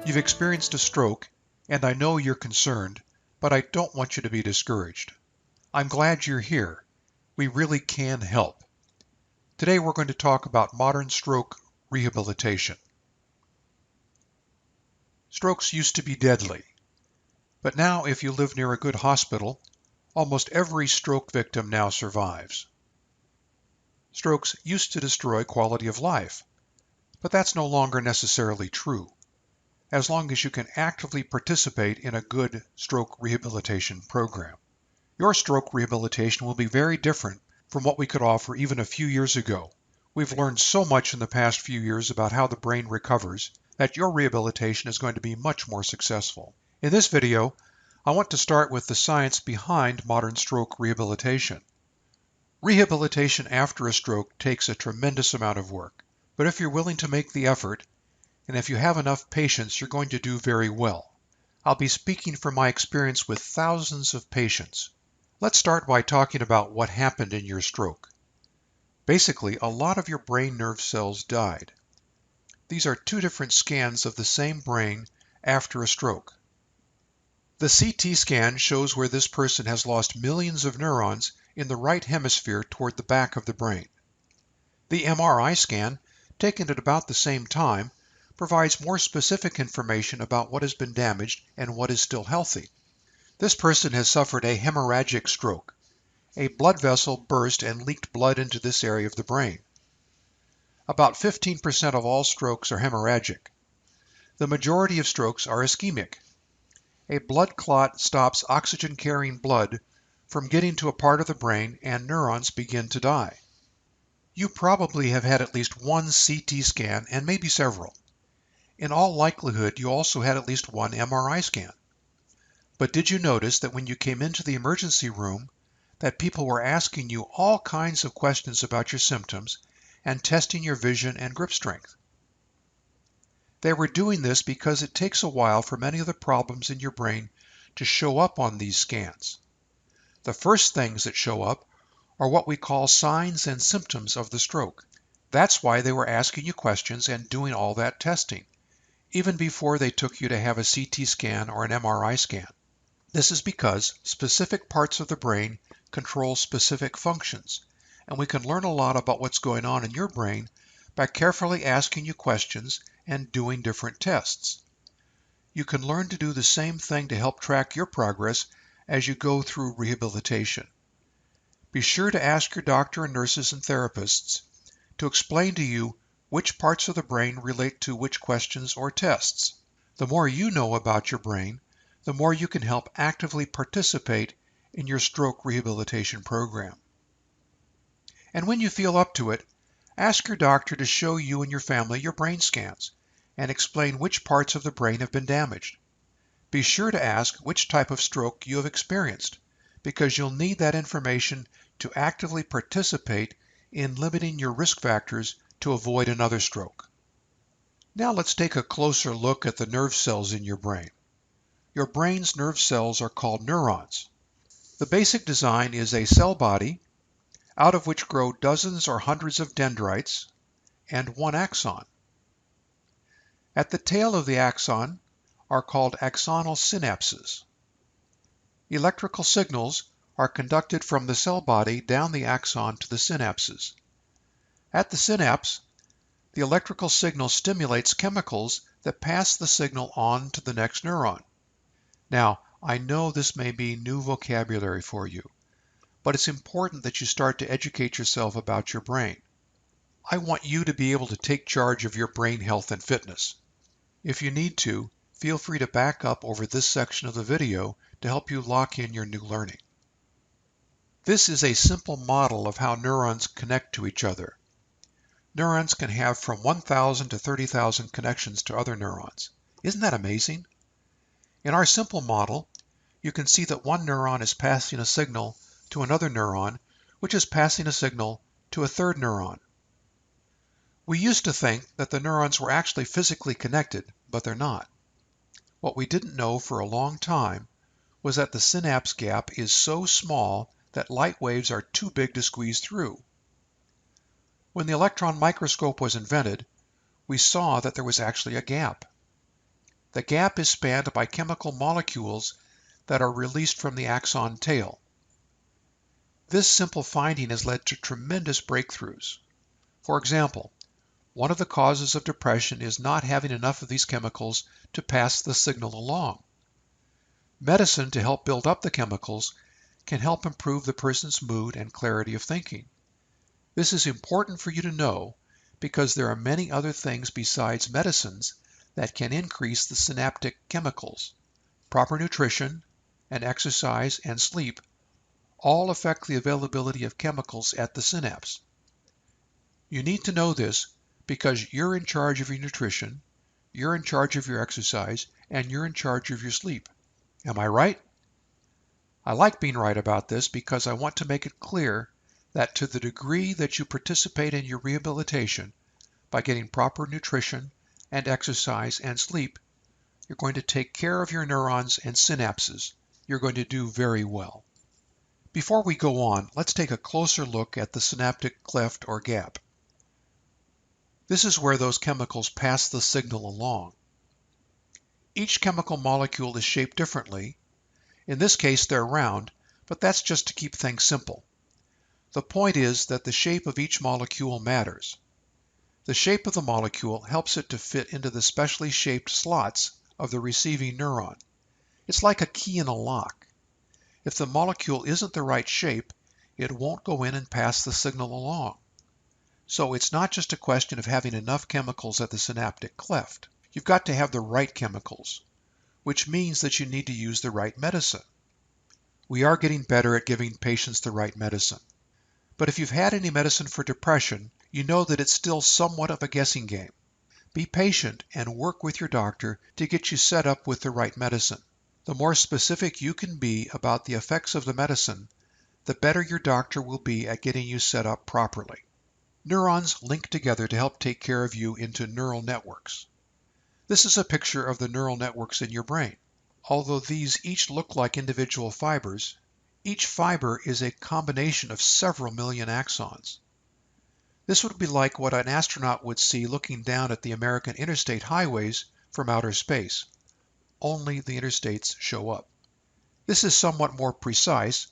You've experienced a stroke, and I know you're concerned, but I don't want you to be discouraged. I'm glad you're here. We really can help. Today we're going to talk about modern stroke rehabilitation. Strokes used to be deadly, but now if you live near a good hospital, almost every stroke victim now survives. Strokes used to destroy quality of life, but that's no longer necessarily true, as long as you can actively participate in a good stroke rehabilitation program. Your stroke rehabilitation will be very different from what we could offer even a few years ago. We've learned so much in the past few years about how the brain recovers that your rehabilitation is going to be much more successful. In this video, I want to start with the science behind modern stroke rehabilitation. Rehabilitation after a stroke takes a tremendous amount of work, but if you're willing to make the effort, and if you have enough patience, you're going to do very well. I'll be speaking from my experience with thousands of patients. Let's start by talking about what happened in your stroke. Basically, a lot of your brain nerve cells died. These are two different scans of the same brain after a stroke. The CT scan shows where this person has lost millions of neurons in the right hemisphere toward the back of the brain. The MRI scan, taken at about the same time, provides more specific information about what has been damaged and what is still healthy. This person has suffered a hemorrhagic stroke. A blood vessel burst and leaked blood into this area of the brain. About 15% of all strokes are hemorrhagic. The majority of strokes are ischemic. A blood clot stops oxygen-carrying blood from getting to a part of the brain and neurons begin to die. You probably have had at least one CT scan and maybe several. In all likelihood, you also had at least one MRI scan. But did you notice that when you came into the emergency room, that people were asking you all kinds of questions about your symptoms and testing your vision and grip strength? They were doing this because it takes a while for many of the problems in your brain to show up on these scans. The first things that show up are what we call signs and symptoms of the stroke. That's why they were asking you questions and doing all that testing, even before they took you to have a CT scan or an MRI scan. This is because specific parts of the brain control specific functions, and we can learn a lot about what's going on in your brain by carefully asking you questions and doing different tests. You can learn to do the same thing to help track your progress as you go through rehabilitation. Be sure to ask your doctor and nurses and therapists to explain to you which parts of the brain relate to which questions or tests. The more you know about your brain, the more you can help actively participate in your stroke rehabilitation program. And when you feel up to it, ask your doctor to show you and your family your brain scans and explain which parts of the brain have been damaged. Be sure to ask which type of stroke you have experienced, because you'll need that information to actively participate in limiting your risk factors to avoid another stroke. Now let's take a closer look at the nerve cells in your brain. Your brain's nerve cells are called neurons. The basic design is a cell body out of which grow dozens or hundreds of dendrites and one axon. At the tail of the axon are called axonal synapses. Electrical signals are conducted from the cell body down the axon to the synapses. At the synapse, the electrical signal stimulates chemicals that pass the signal on to the next neuron. Now, I know this may be new vocabulary for you, but it's important that you start to educate yourself about your brain. I want you to be able to take charge of your brain health and fitness. If you need to, feel free to back up over this section of the video to help you lock in your new learning. This is a simple model of how neurons connect to each other. Neurons can have from 1,000 to 30,000 connections to other neurons. Isn't that amazing? In our simple model, you can see that one neuron is passing a signal to another neuron, which is passing a signal to a third neuron. We used to think that the neurons were actually physically connected, but they're not. What we didn't know for a long time was that the synapse gap is so small that light waves are too big to squeeze through. When the electron microscope was invented, we saw that there was actually a gap. The gap is spanned by chemical molecules that are released from the axon tail. This simple finding has led to tremendous breakthroughs. For example, one of the causes of depression is not having enough of these chemicals to pass the signal along. Medicine to help build up the chemicals can help improve the person's mood and clarity of thinking. This is important for you to know because there are many other things besides medicines that can increase the synaptic chemicals. Proper nutrition and exercise and sleep all affect the availability of chemicals at the synapse. You need to know this because you're in charge of your nutrition, you're in charge of your exercise, and you're in charge of your sleep. Am I right? I like being right about this because I want to make it clear that to the degree that you participate in your rehabilitation by getting proper nutrition and exercise and sleep, you're going to take care of your neurons and synapses. You're going to do very well. Before we go on, let's take a closer look at the synaptic cleft or gap. This is where those chemicals pass the signal along. Each chemical molecule is shaped differently. In this case, they're round, but that's just to keep things simple. The point is that the shape of each molecule matters. The shape of the molecule helps it to fit into the specially shaped slots of the receiving neuron. It's like a key in a lock. If the molecule isn't the right shape, it won't go in and pass the signal along. So it's not just a question of having enough chemicals at the synaptic cleft. You've got to have the right chemicals, which means that you need to use the right medicine. We are getting better at giving patients the right medicine. But if you've had any medicine for depression, you know that it's still somewhat of a guessing game. Be patient and work with your doctor to get you set up with the right medicine. The more specific you can be about the effects of the medicine, the better your doctor will be at getting you set up properly. Neurons link together to help take care of you into neural networks. This is a picture of the neural networks in your brain. Although these each look like individual fibers, each fiber is a combination of several million axons. This would be like what an astronaut would see looking down at the American interstate highways from outer space. Only the interstates show up. This is somewhat more precise,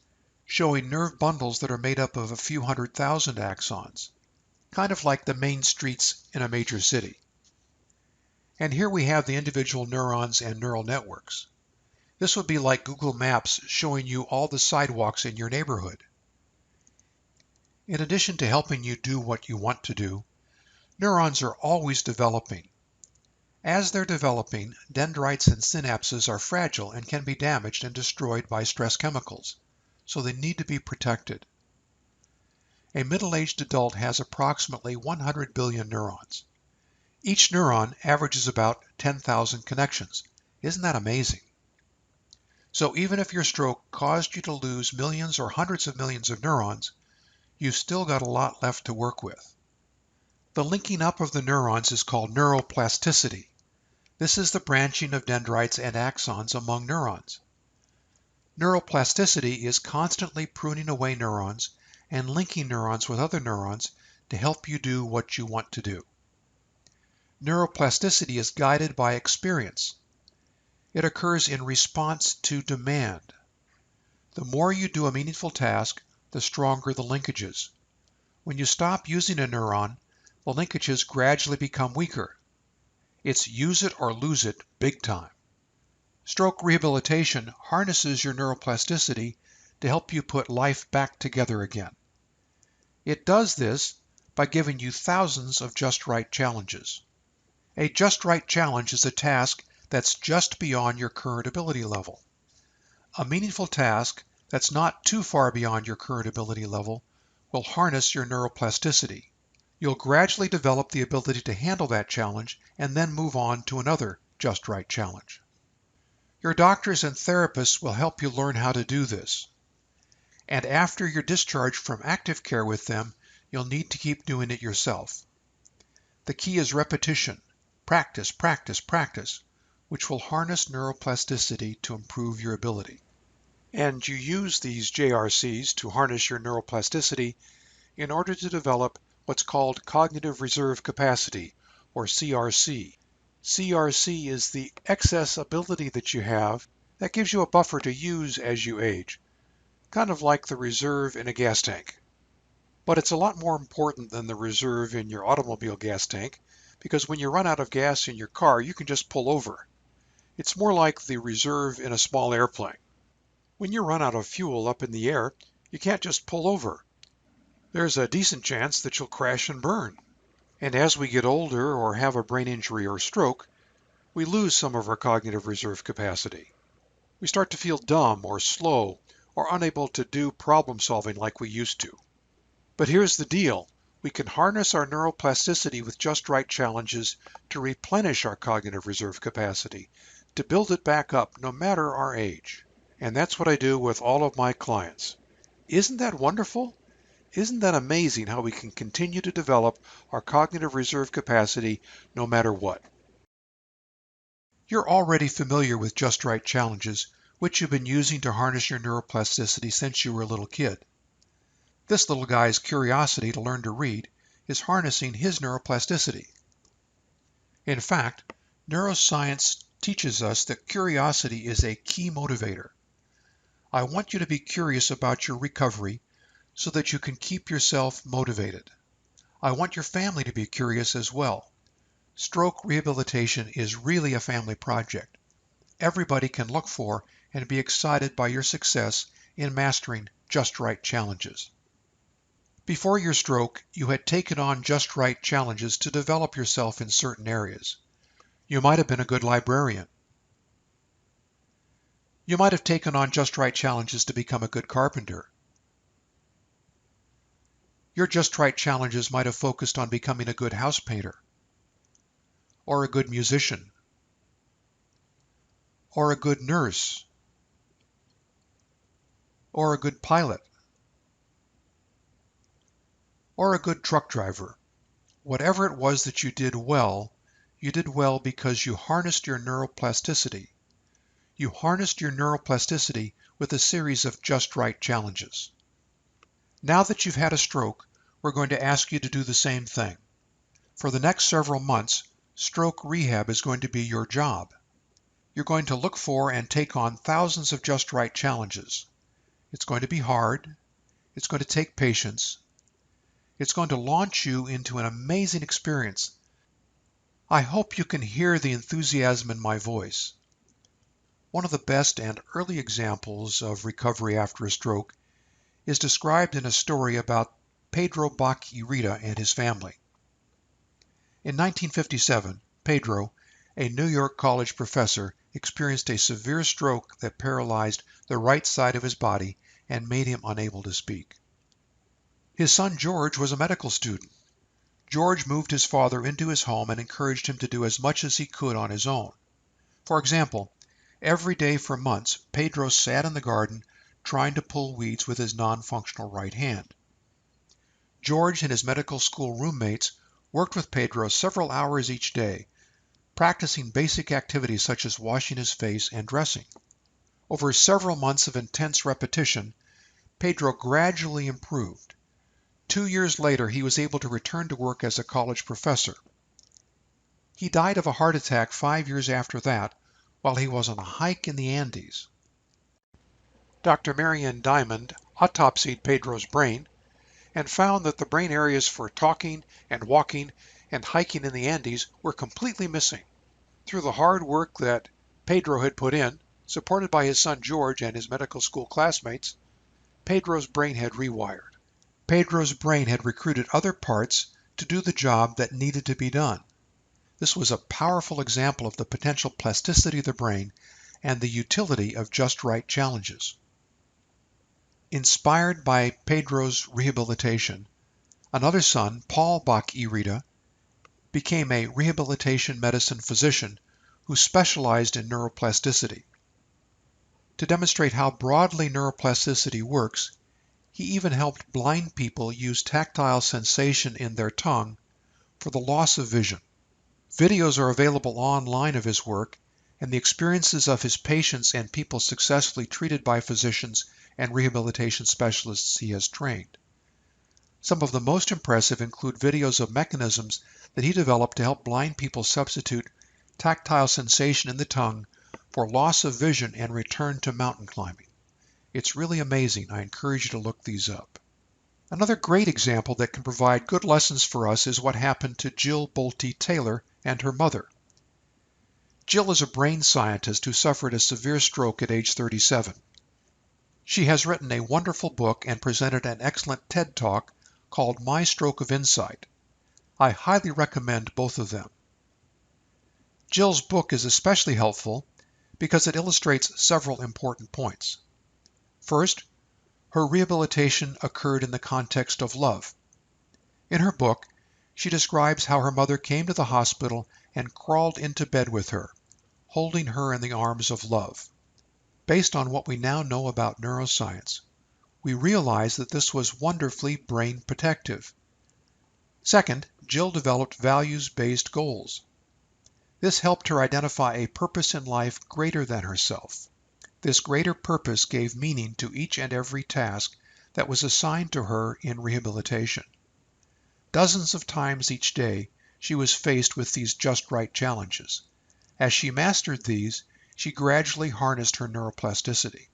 showing nerve bundles that are made up of a few 100,000 axons, kind of like the main streets in a major city. And here we have the individual neurons and neural networks. This would be like Google Maps showing you all the sidewalks in your neighborhood. In addition to helping you do what you want to do, neurons are always developing. As they're developing, dendrites and synapses are fragile and can be damaged and destroyed by stress chemicals, so they need to be protected. A middle-aged adult has approximately 100 billion neurons. Each neuron averages about 10,000 connections. Isn't that amazing? So even if your stroke caused you to lose millions or hundreds of millions of neurons, you've still got a lot left to work with. The linking up of the neurons is called neuroplasticity. This is the branching of dendrites and axons among neurons. Neuroplasticity is constantly pruning away neurons and linking neurons with other neurons to help you do what you want to do. Neuroplasticity is guided by experience. It occurs in response to demand. The more you do a meaningful task, the stronger the linkages. When you stop using a neuron, the linkages gradually become weaker. It's use it or lose it big time. Stroke rehabilitation harnesses your neuroplasticity to help you put life back together again. It does this by giving you thousands of just right challenges. A just right challenge is a task that's just beyond your current ability level. A meaningful task that's not too far beyond your current ability level will harness your neuroplasticity. You'll gradually develop the ability to handle that challenge and then move on to another just right challenge. Your doctors and therapists will help you learn how to do this. And after you're discharged from active care with them, you'll need to keep doing it yourself. The key is repetition. Practice, practice, practice, which will harness neuroplasticity to improve your ability. And you use these JRCs to harness your neuroplasticity in order to develop what's called cognitive reserve capacity, or CRC. CRC is the excess ability that you have that gives you a buffer to use as you age, kind of like the reserve in a gas tank. But it's a lot more important than the reserve in your automobile gas tank, because when you run out of gas in your car, you can just pull over. It's more like the reserve in a small airplane. When you run out of fuel up in the air, you can't just pull over. There's a decent chance that you'll crash and burn. And as we get older or have a brain injury or stroke, we lose some of our cognitive reserve capacity. We start to feel dumb or slow or unable to do problem solving like we used to. But here's the deal. We can harness our neuroplasticity with just right challenges to replenish our cognitive reserve capacity, to build it back up no matter our age. And that's what I do with all of my clients. Isn't that wonderful? Isn't that amazing how we can continue to develop our cognitive reserve capacity no matter what? You're already familiar with just right challenges, which you've been using to harness your neuroplasticity since you were a little kid. This little guy's curiosity to learn to read is harnessing his neuroplasticity. In fact, neuroscience teaches us that curiosity is a key motivator. I want you to be curious about your recovery so that you can keep yourself motivated. I want your family to be curious as well. Stroke rehabilitation is really a family project. Everybody can look for and be excited by your success in mastering just right challenges. Before your stroke, you had taken on just right challenges to develop yourself in certain areas. You might have been a good librarian. You might have taken on just right challenges to become a good carpenter. Your just right challenges might have focused on becoming a good house painter, or a good musician, or a good nurse, or a good pilot, or a good truck driver. Whatever it was that you did well because you harnessed your neuroplasticity. You harnessed your neuroplasticity with a series of just right challenges. Now that you've had a stroke, we're going to ask you to do the same thing. For the next several months, stroke rehab is going to be your job. You're going to look for and take on thousands of just right challenges. It's going to be hard. It's going to take patience. It's going to launch you into an amazing experience. I hope you can hear the enthusiasm in my voice. One of the best and early examples of recovery after a stroke is described in a story about PEDRO BACH-Y-RITA and his family. In 1957, PEDRO, a New York college professor, experienced a severe stroke that paralyzed the right side of his body and made him unable to speak. His son George was a medical student. George moved his father into his home and encouraged him to do as much as he could on his own. For example, every day for months, PEDRO sat in the garden trying to pull weeds with his non-functional right hand. George and his medical school roommates worked with PEDRO several hours each day, practicing basic activities such as washing his face and dressing. Over several months of intense repetition, PEDRO gradually improved. 2 years later, he was able to return to work as a college professor. He died of a heart attack 5 years after that, while he was on a hike in the Andes. Dr. MARIAN autopsied PEDRO's brain and found that the brain areas for talking and walking and hiking in the Andes were completely missing. Through the hard work that PEDRO had put in, supported by his son George and his medical school classmates, PEDRO's brain had rewired. PEDRO's brain had recruited other parts to do the job that needed to be done. This was a powerful example of the potential plasticity of the brain and the utility of just right challenges. Inspired by PEDRO's rehabilitation, another son, Paul BACH-Y-RITA, became a rehabilitation medicine physician who specialized in neuroplasticity. To demonstrate how broadly neuroplasticity works, he even helped blind people use tactile sensation in their tongue for the loss of vision. Videos are available online of his work and the experiences of his patients and people successfully treated by physicians and rehabilitation specialists he has trained. Some of the most impressive include videos of mechanisms that he developed to help blind people substitute tactile sensation in the tongue for loss of vision and return to mountain climbing. It's really amazing. I encourage you to look these up. Another great example that can provide good lessons for us is what happened to Jill Bolte Taylor and her mother. Jill is a brain scientist who suffered a severe stroke at age 37. She has written a wonderful book and presented an excellent TED Talk called My Stroke of Insight. I highly recommend both of them. Jill's book is especially helpful because it illustrates several important points. First, her rehabilitation occurred in the context of love. In her book, she describes how her mother came to the hospital and crawled into bed with her, holding her in the arms of love. Based on what we now know about neuroscience, we realize that this was wonderfully brain protective. Second, Jill developed values-based goals. This helped her identify a purpose in life greater than herself. This greater purpose gave meaning to each and every task that was assigned to her in rehabilitation. Dozens of times each day, she was faced with these just right challenges. As she mastered these, she gradually harnessed her neuroplasticity.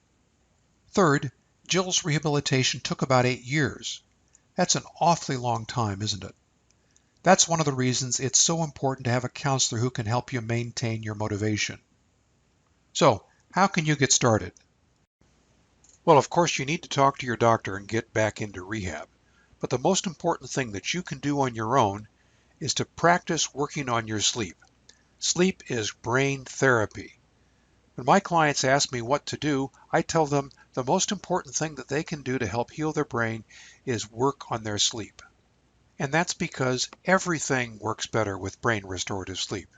Third, Jill's rehabilitation took about 8 years. That's an awfully long time, isn't it? That's one of the reasons it's so important to have a counselor who can help you maintain your motivation. So, how can you get started? Well, of course, you need to talk to your doctor and get back into rehab. But the most important thing that you can do on your own is to practice working on your sleep. Sleep is brain therapy. When my clients ask me what to do, I tell them the most important thing that they can do to help heal their brain is work on their sleep. And that's because everything works better with brain restorative sleep.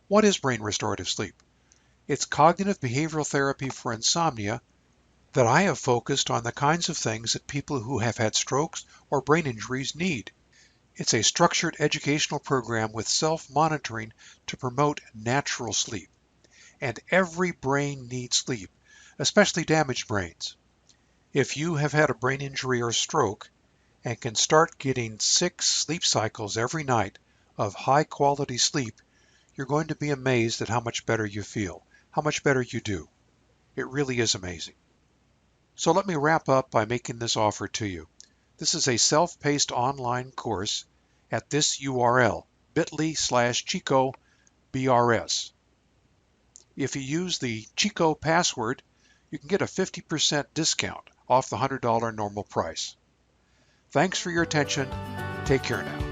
What is brain restorative sleep? It's cognitive behavioral therapy for insomnia that I have focused on the kinds of things that people who have had strokes or brain injuries need. It's a structured educational program with self-monitoring to promote natural sleep. And every brain needs sleep, especially damaged brains. If you have had a brain injury or stroke and can start getting 6 sleep cycles every night of high-quality sleep, you're going to be amazed at how much better you feel, how much better you do. It really is amazing. So let me wrap up by making this offer to you. This is a self-paced online course at this URL, bit.ly/ChicoBRS. If you use the Chico password, you can get a 50% discount off the $100 normal price. Thanks for your attention. Take care now.